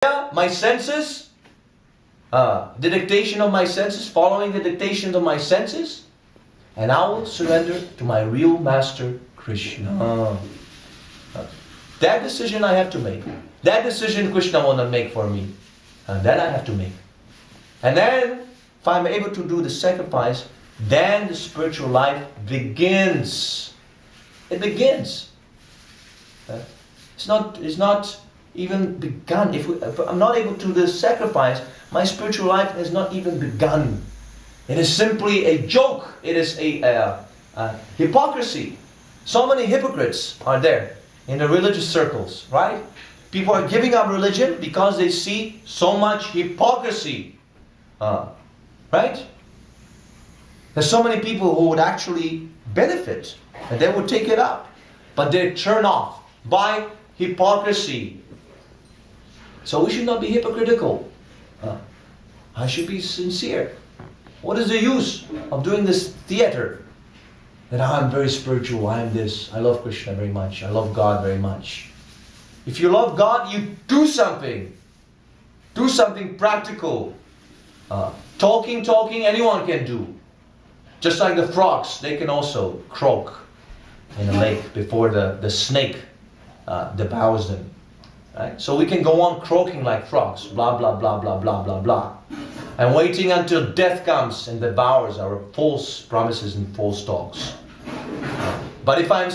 my senses, the dictation of my senses, following the dictations of my senses, and I will surrender to my real master, Krishna. That decision I have to make. That decision Krishna will not make for me. And that I have to make. And then, if I'm able to do the sacrifice, then the spiritual life begins. It begins. It's not even begun. If I'm not able to do the sacrifice, my spiritual life has not even begun. It is simply a joke. It is a hypocrisy. So many hypocrites are there in the religious circles, right? People are giving up religion because they see so much hypocrisy. Right? There's so many people who would actually benefit and they would take it up. But they're turned off by hypocrisy. So we should not be hypocritical. I should be sincere. What is the use of doing this theater? That I'm very spiritual, I am this, I love Krishna very much, I love God very much. If you love God, you do something. Do something practical. Talking, anyone can do. Just like the frogs, they can also croak in a lake before the snake devours them. Right? So we can go on croaking like frogs, blah, blah, blah, blah, blah, blah, blah. And waiting until death comes and devours our false promises and false talks. But if I'm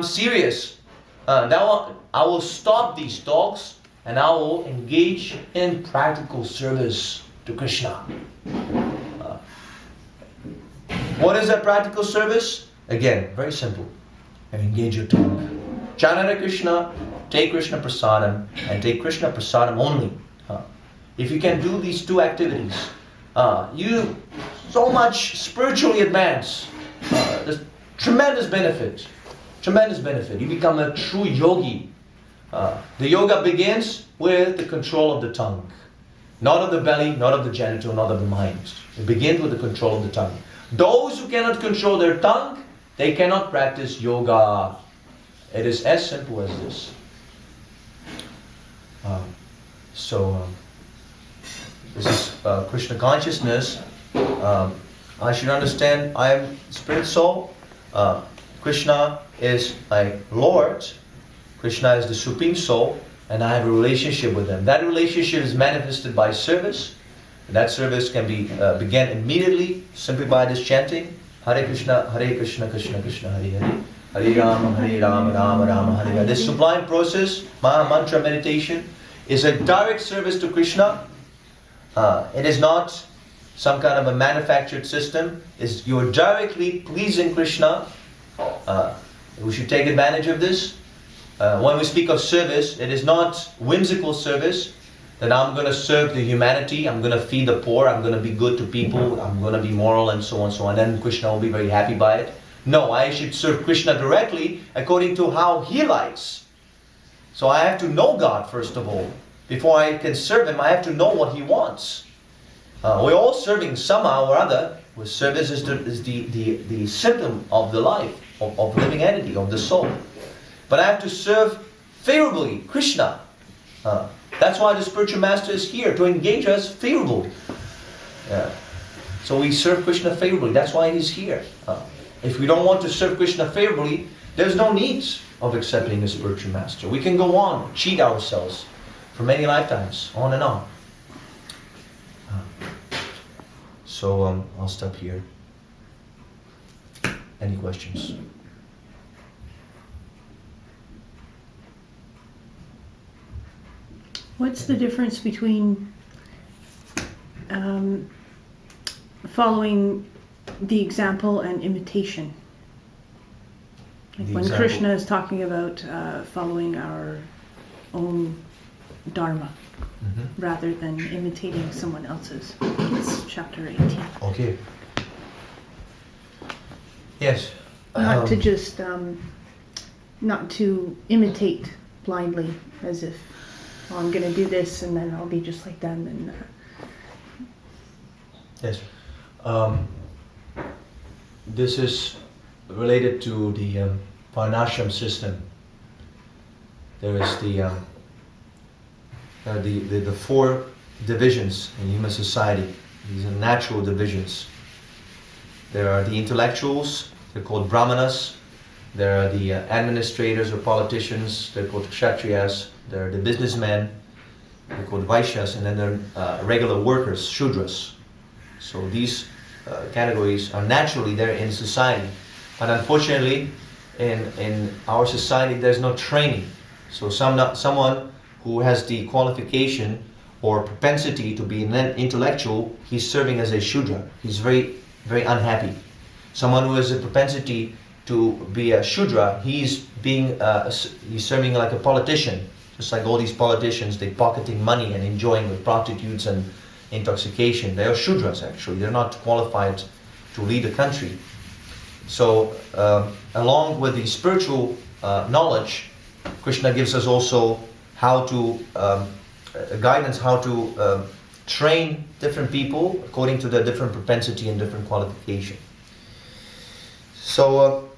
serious, now I will stop these talks and I will engage in practical service to Krishna. What is that practical service? Again, very simple. Engage your tongue. Chant Hare Krishna, take Krishna Prasadam, and take Krishna Prasadam only. If you can do these two activities, you so much spiritually advance. There's tremendous benefit. Tremendous benefit. You become a true yogi. The yoga begins with the control of the tongue. Not of the belly, not of the genital, not of the mind. It begins with the control of the tongue. Those who cannot control their tongue, they cannot practice yoga. It is as simple as this. This is Krishna consciousness. I should understand I am spirit soul. Krishna is my Lord. Krishna is the Supreme Soul. And I have a relationship with Him. That relationship is manifested by service. That service can be begin immediately simply by this chanting. Hare Krishna, Krishna Krishna, Hare Hare. Hare Rama, Rama Rama, Hare Hare. This sublime process, Maha Mantra meditation, is a direct service to Krishna. It is not some kind of a manufactured system. You're directly pleasing Krishna. We should take advantage of this. When we speak of service, it is not whimsical service, that I'm going to serve the humanity, I'm going to feed the poor, I'm going to be good to people, I'm going to be moral and so on, and then Krishna will be very happy by it. No, I should serve Krishna directly according to how He likes. So I have to know God first of all. Before I can serve Him, I have to know what He wants. We're all serving somehow or other. Service is the symptom of the life, of living entity, of the soul. But I have to serve favorably Krishna. That's why the spiritual master is here, to engage us favorably. So we serve Krishna favorably. That's why He's here. If we don't want to serve Krishna favorably, there's no need of accepting a spiritual master. We can go on, cheat ourselves for many lifetimes, on and on. So I'll stop here. Any questions? What's the difference between following the example and imitation? Like when Krishna is talking about following our own dharma, rather than imitating someone else's. It's chapter 18. Okay. Yes. Not to just, not to imitate blindly, as if, oh, I'm going to do this and then I'll be just like them. And yes. This is related to the varnashram system. There is the the four divisions in human society. These are natural divisions. There are the intellectuals, they're called brahmanas. There are the administrators or politicians, they're called kshatriyas. There are the businessmen, they're called vaishyas. And then there are regular workers, shudras. So these categories are naturally there in society. But unfortunately, in our society, there's no training. So someone who has the qualification or propensity to be an intellectual, he's serving as a shudra. He's very, very unhappy. Someone who has a propensity to be a shudra, he's serving like a politician. Just like all these politicians, they're pocketing money and enjoying with prostitutes and intoxication. They are shudras actually. They're not qualified to lead a country. So along with the spiritual knowledge, Krishna gives us also how to guidance, how to train different people according to their different propensity and different qualification. So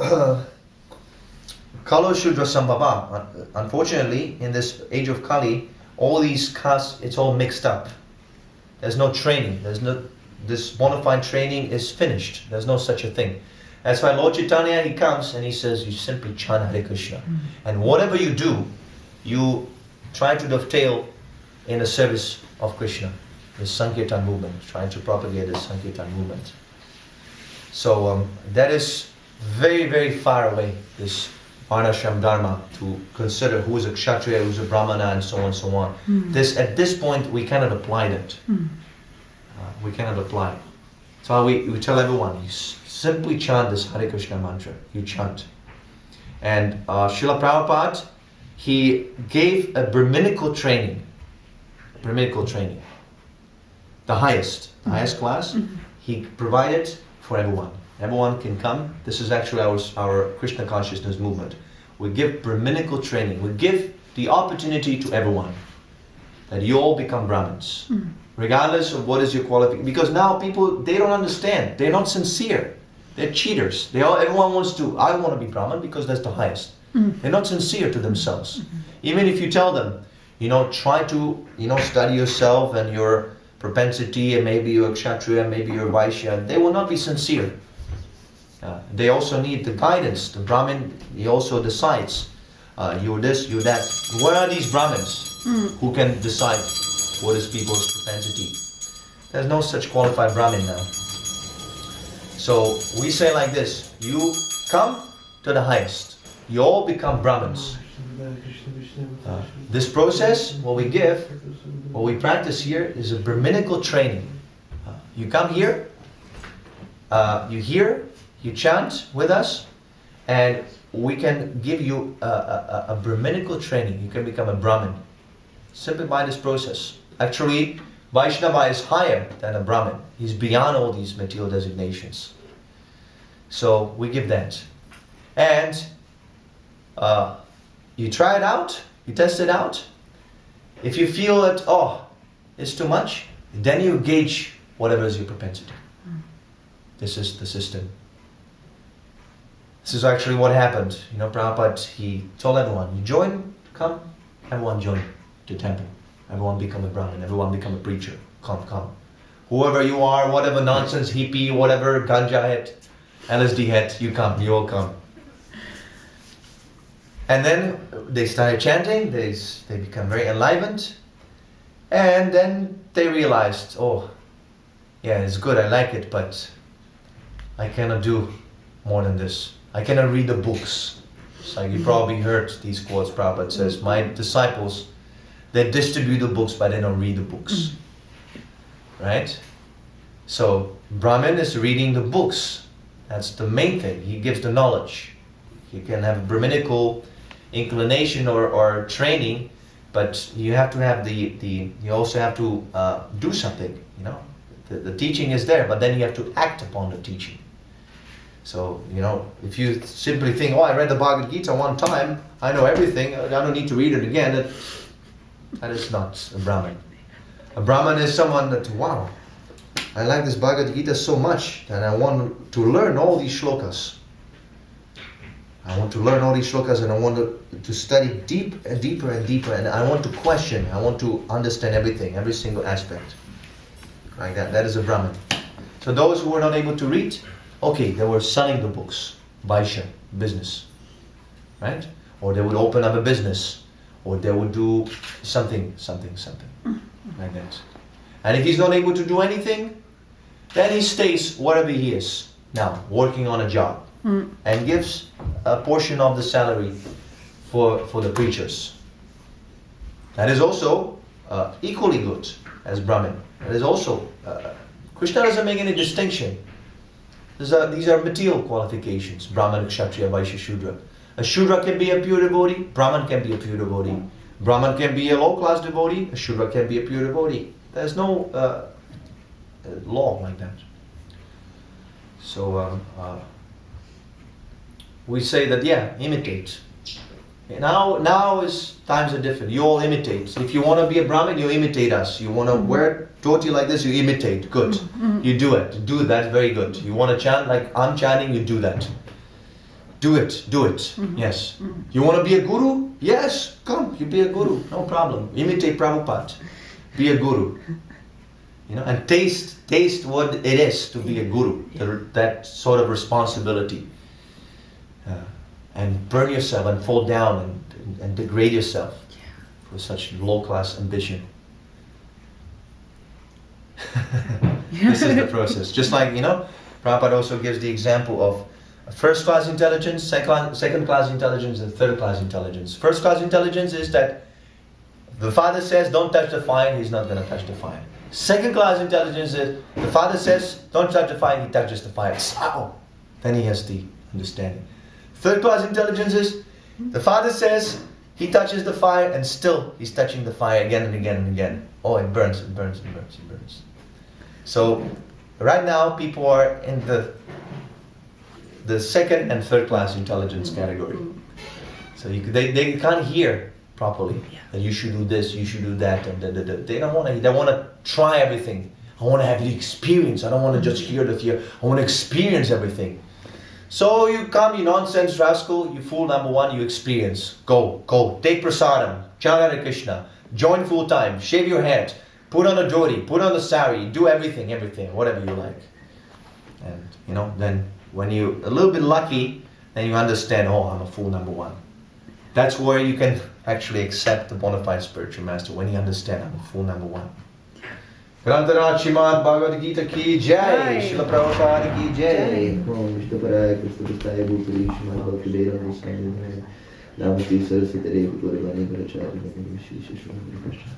Kalo Shudra Sambhava, unfortunately in this age of Kali, all these castes, it's all mixed up. There's no training. This bona fide training is finished. There's no such a thing. That's why Lord Chaitanya, he comes and he says, you simply chant Hare Krishna. And whatever you do, you try to dovetail in the service of Krishna. The Sankirtan movement, trying to propagate the Sankirtan movement. So that is very, very far away, this Varnashram Dharma, to consider who is a Kshatriya, who is a Brahmana, and so on and so on. At this point, we cannot apply that. We cannot apply. So we tell everyone, you simply chant this Hare Krishna mantra. You chant. And Srila Prabhupada, he gave a Brahminical training. Brahminical training. The highest class, he provided for everyone. Everyone can come. This is actually our Krishna consciousness movement. We give Brahminical training. We give the opportunity to everyone that you all become Brahmins, regardless of what is your qualification. Because now people, they don't understand. They're not sincere. They're cheaters. Everyone wants to, I want to be Brahmin because that's the highest. They're not sincere to themselves. Even if you tell them, try to, study yourself and your propensity, and maybe you're a Kshatriya, maybe you're a Vaishya, they will not be sincere. They also need the guidance. The Brahmin, he also decides, you're this, you're that. Where are these Brahmins who can decide what is people's propensity? There's no such qualified Brahmin now. So we say like this, you come to the highest. You all become Brahmins. This process, what we practice here is a Brahminical training. You come here, you hear, you chant with us, and we can give you a Brahminical training. You can become a Brahmin simply by this process. Actually, Vaishnava is higher than a Brahmin. He's beyond all these material designations. So we give that. And you try it out, you test it out. If you feel that, it's too much, then you gauge whatever is your propensity. This is the system. This is actually what happened. Prabhupada, he told everyone, you join, come, everyone join the temple. Everyone become a Brahmin, everyone become a preacher. Come. Whoever you are, whatever nonsense, hippie, whatever, ganja head, LSD head, you all come. And then they started chanting, they become very enlivened. And then they realized, it's good, I like it, but I cannot do more than this. I cannot read the books. It's like you probably heard these quotes. Prabhupada says, my disciples, they distribute the books, but they don't read the books. Right? So Brahmin is reading the books. That's the main thing. He gives the knowledge. You can have a Brahminical inclination or training, but you have to have you also have to do something. The teaching is there, but then you have to act upon the teaching. So, if you simply think, I read the Bhagavad Gita one time, I know everything, I don't need to read it again, that is not a Brahmin. A Brahmin is someone that, wow, I like this Bhagavad Gita so much that I want to learn all these shlokas. I want to learn all these shlokas, and I want to study deep and deeper and deeper, and I want to question, I want to understand everything, every single aspect. Like that. That is a Brahmin. So those who were not able to read, okay, they were selling the books, Vaishya, business. Right? Or they would open up a business, or they would do something. Like that. And if he's not able to do anything, then he stays wherever he is now, working on a job. And gives a portion of the salary for the preachers. That is also equally good as Brahmin. That is also, Krishna doesn't make any distinction. These are material qualifications, Brahman, Kshatriya, Vaishya, Shudra. A Shudra can be a pure devotee, Brahman can be a pure devotee. Brahman can be a low-class devotee, a Shudra can be a pure devotee. There's no law like that. So, we say that, imitate. Now is times are different. You all imitate. If you want to be a Brahmin, you imitate us. You want to wear dhoti like this, you imitate. Good. You do it. Do that. Very good. You want to chant like I'm chanting, you do that. Do it. Yes. You want to be a guru? Yes. Come. You be a guru. No problem. Imitate Prabhupada. Be a guru. And taste what it is to be a guru. That sort of responsibility. And burn yourself and fall down and degrade yourself for such low-class ambition. This is the process. Just like, Prabhupada also gives the example of first-class intelligence, second-class intelligence, and third-class intelligence. First-class intelligence is that the father says, don't touch the fire, he's not going to touch the fire. Second-class intelligence is the father says, don't touch the fire, he touches the fire. Ow! Then he has the understanding. Third-class intelligence is the father says he touches the fire and still he's touching the fire again and again and again. Oh, it burns, it burns, it burns, it burns. So right now people are in the second and third-class intelligence category. So they can't hear properly that you should do this, you should do that, and they don't want to. They want to try everything. I want to have the experience. I don't want to just hear the theory. I want to experience everything. So you come, you nonsense rascal, you fool number one, you experience. Go, take prasadam, chant Hare Krishna, join full time, shave your head, put on a dhoti, put on the sari, do everything, whatever you like. And then when you're a little bit lucky, then you understand, oh, I'm a fool number one. That's where you can actually accept the bona fide spiritual master, when you understand I'm a fool number one. Grantharaj Srimad Bhagavad Gita ki jai, Srila Prabhupada ki jai. Om Vishnu Paraya Krishna Prasthaya Bhutali Srimad Bhakti Vedanta Swami Namaste Saraswati Devi Gaurivani Bharacharya Shri Shri Krishna.